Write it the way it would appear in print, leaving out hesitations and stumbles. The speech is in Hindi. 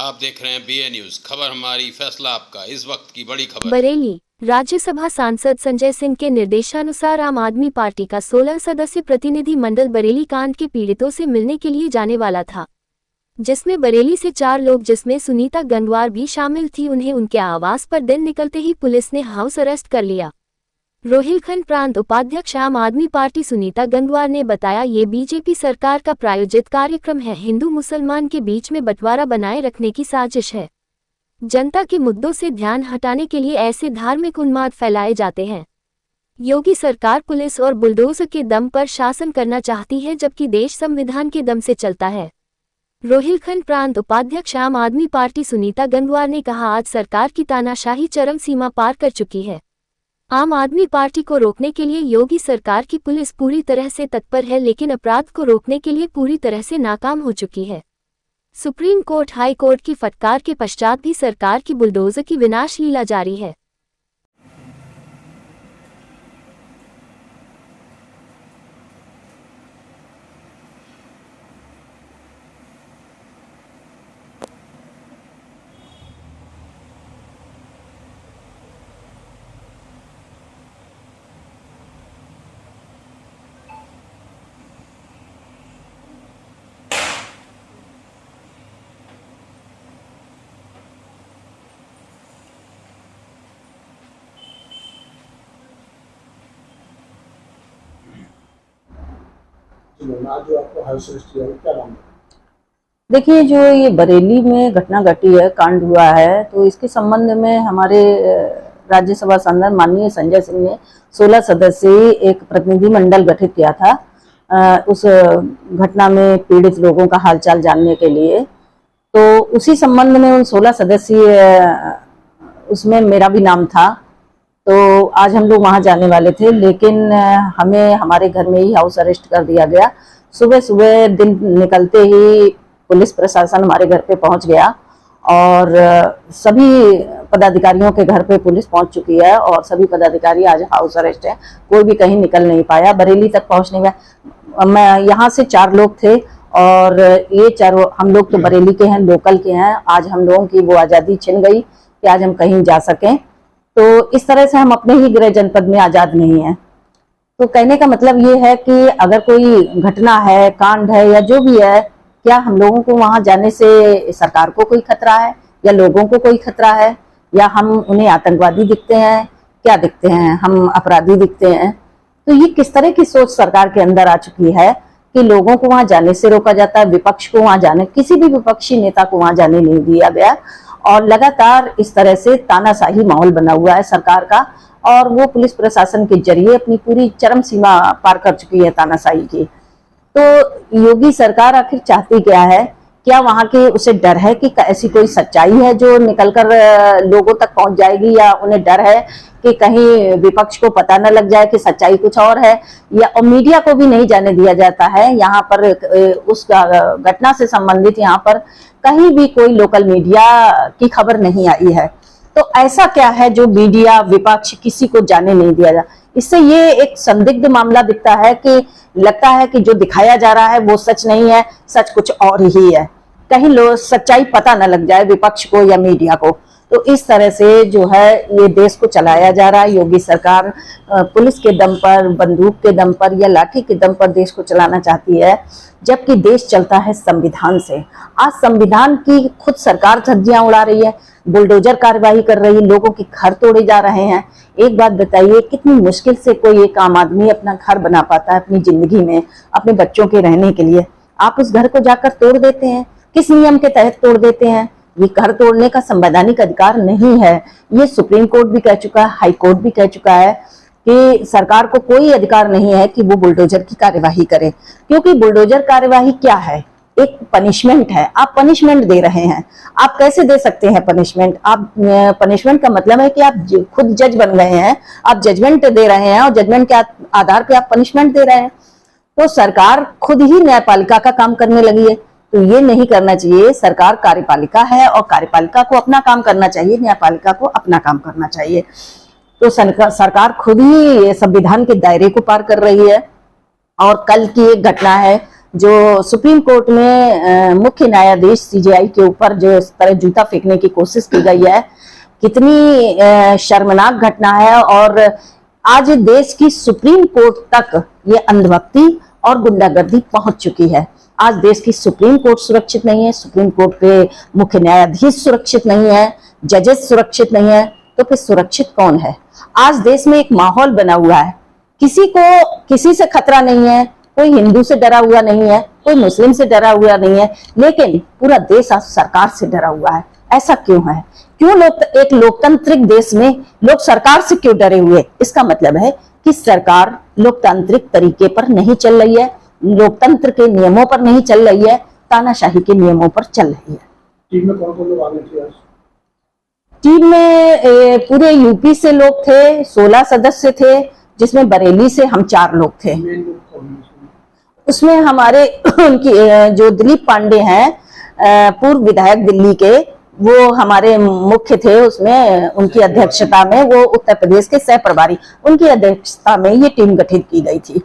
आप देख रहे हैं बीए न्यूज, खबर हमारी फैसला आपका। इस वक्त की बड़ी खबर। बरेली राज्यसभा सांसद संजय सिंह के निर्देशानुसार आम आदमी पार्टी का 16 सदस्य प्रतिनिधि मंडल बरेली कांड के पीड़ितों से मिलने के लिए जाने वाला था, जिसमें बरेली से 4 लोग जिसमें सुनीता गंगवार भी शामिल थी, उन्हें उनके आवास पर दिन निकलते ही पुलिस ने हाउस अरेस्ट कर लिया। रोहिलखंड प्रांत उपाध्यक्ष आम आदमी पार्टी सुनीता गंगवार ने बताया, ये बीजेपी सरकार का प्रायोजित कार्यक्रम है। हिंदू मुसलमान के बीच में बंटवारा बनाए रखने की साजिश है। जनता के मुद्दों से ध्यान हटाने के लिए ऐसे धार्मिक उन्माद फैलाए जाते हैं। योगी सरकार पुलिस और बुलडोजर के दम पर शासन करना चाहती है, जबकि देश संविधान के दम से चलता है। रोहिलखंड प्रांत उपाध्यक्ष आम आदमी पार्टी सुनीता गंगवार ने कहा, आज सरकार की तानाशाही चरम सीमा पार कर चुकी है। आम आदमी पार्टी को रोकने के लिए योगी सरकार की पुलिस पूरी तरह से तत्पर है, लेकिन अपराध को रोकने के लिए पूरी तरह से नाकाम हो चुकी है। सुप्रीम कोर्ट, हाई कोर्ट की फटकार के पश्चात भी सरकार की बुलडोजर की विनाश लीला जारी है। आज जो आपको हाउस अरेस्ट किया है, क्या नाम है? देखिए, जो ये बरेली में घटना घटी है, कांड हुआ है, तो इसके संबंध में हमारे राज्यसभा सांसद माननीय संजय सिंह ने 16 सदस्यीय एक प्रतिनिधि मंडल गठित किया था उस घटना में पीड़ित लोगों का हालचाल जानने के लिए। तो उसी संबंध में उन 16 सदस्यीय उसमें मेरा भी नाम था। तो आज हम लोग वहां जाने वाले थे, लेकिन हमें हमारे घर में ही हाउस अरेस्ट कर दिया गया। सुबह सुबह दिन निकलते ही पुलिस प्रशासन हमारे घर पे पहुंच गया और सभी पदाधिकारियों के घर पे पुलिस पहुंच चुकी है और सभी पदाधिकारी आज हाउस अरेस्ट है। कोई भी कहीं निकल नहीं पाया, बरेली तक पहुंचने में मैं यहाँ से 4 लोग थे और ये 4 हम लोग तो बरेली के हैं, लोकल के हैं। आज हम लोगों की वो आज़ादी छिन गई कि आज हम कहीं जा सकें। तो इस तरह से हम अपने ही गृह जनपद में आज़ाद नहीं हैं। तो कहने का मतलब ये है कि अगर कोई घटना है, कांड है या जो भी है, क्या हम लोगों को वहां जाने से सरकार को कोई खतरा है या लोगों को कोई खतरा है, या हम उन्हें आतंकवादी दिखते हैं, क्या दिखते हैं, हम अपराधी दिखते हैं? तो ये किस तरह की सोच सरकार के अंदर आ चुकी है कि लोगों को वहां जाने से रोका जाता है, विपक्ष को वहां जाने, किसी भी विपक्षी नेता को वहां जाने नहीं दिया गया और लगातार इस तरह से तानाशाही माहौल बना हुआ है सरकार का। और वो पुलिस प्रशासन के जरिए अपनी पूरी चरम सीमा पार कर चुकी है तानाशाही की। तो योगी सरकार आखिर चाहती क्या है? क्या वहां के उसे डर है कि ऐसी कोई सच्चाई है जो निकलकर लोगों तक पहुंच जाएगी, या उन्हें डर है कि कहीं विपक्ष को पता न लग जाए कि सच्चाई कुछ और है, या और मीडिया को भी नहीं जाने दिया जाता है यहाँ पर? उस घटना से संबंधित यहाँ पर कहीं भी कोई लोकल मीडिया की खबर नहीं आई है। तो ऐसा क्या है जो मीडिया, विपक्ष किसी को जाने नहीं दिया जा? इससे ये एक संदिग्ध मामला दिखता है कि लगता है कि जो दिखाया जा रहा है वो सच नहीं है, सच कुछ और ही है। कहीं लोग सच्चाई पता न लग जाए विपक्ष को या मीडिया को। तो इस तरह से जो है ये देश को चलाया जा रहा है। योगी सरकार पुलिस के दम पर, बंदूक के दम पर या लाठी के दम पर देश को चलाना चाहती है, जबकि देश चलता है संविधान से। आज संविधान की खुद सरकार धज्जियां उड़ा रही है, बुलडोजर कार्यवाही कर रही है, लोगों के घर तोड़े जा रहे हैं। एक बात बताइए, कितनी मुश्किल से कोई एक आम आदमी अपना घर बना पाता है अपनी जिंदगी में, अपने बच्चों के रहने के लिए? आप उस घर को जाकर तोड़ देते हैं, किस नियम के तहत तोड़ देते हैं? ये घर तोड़ने का संवैधानिक अधिकार नहीं है। ये सुप्रीम कोर्ट भी कह चुका है, हाई कोर्ट भी कह चुका है कि सरकार को कोई अधिकार नहीं है कि वो बुलडोजर की कार्यवाही करे, क्योंकि बुलडोजर कार्यवाही क्या है? एक पनिशमेंट है। आप पनिशमेंट दे रहे हैं। आप कैसे दे सकते हैं पनिशमेंट? आप पनिशमेंट का मतलब है कि आप खुद जज बन गए हैं, आप जजमेंट दे रहे हैं और जजमेंट के आधार पे आप पनिशमेंट दे रहे हैं। तो सरकार खुद ही न्यायपालिका का काम करने लगी है। तो ये नहीं करना चाहिए। सरकार कार्यपालिका है और कार्यपालिका को अपना काम करना चाहिए, न्यायपालिका को अपना काम करना चाहिए। तो सरकार खुद ही संविधान के दायरे को पार कर रही है। और कल की एक घटना है जो सुप्रीम कोर्ट में मुख्य न्यायाधीश सीजेआई के ऊपर जो इस तरह जूता फेंकने की कोशिश की गई है, कितनी शर्मनाक घटना है। और आज देश की सुप्रीम कोर्ट तक ये अंधभक्ति और गुंडागर्दी पहुंच चुकी है। आज देश की सुप्रीम कोर्ट सुरक्षित नहीं है, सुप्रीम कोर्ट के मुख्य न्यायाधीश सुरक्षित नहीं है, जजेस सुरक्षित नहीं है, तो फिर सुरक्षित कौन है? आज देश में एक माहौल बना हुआ है, किसी को किसी से खतरा नहीं है, कोई हिंदू से डरा हुआ नहीं है, कोई मुस्लिम से डरा हुआ नहीं है, लेकिन पूरा देश आज सरकार से डरा हुआ है। ऐसा क्यों है? क्यों लोग एक लोकतांत्रिक देश में लोग सरकार से क्यों डरे हुए? इसका मतलब है कि सरकार लोकतांत्रिक तरीके पर नहीं चल रही है, लोकतंत्र के नियमों पर नहीं चल रही है, तानाशाही के नियमों पर चल रही है। टीम में कौन कौन लोग आने थे आज? टीम में पूरे यूपी से लोग थे, 16 सदस्य थे, जिसमें बरेली से हम 4 लोग थे। मेन लोग कौन हैं? उसमें हमारे उनकी जो दिलीप पांडे हैं, पूर्व विधायक दिल्ली के, वो हमारे मुख्य थे। उसमें उनकी अध्यक्षता में, वो उत्तर प्रदेश के सह प्रभारी, उनकी अध्यक्षता में ये टीम गठित की गई थी।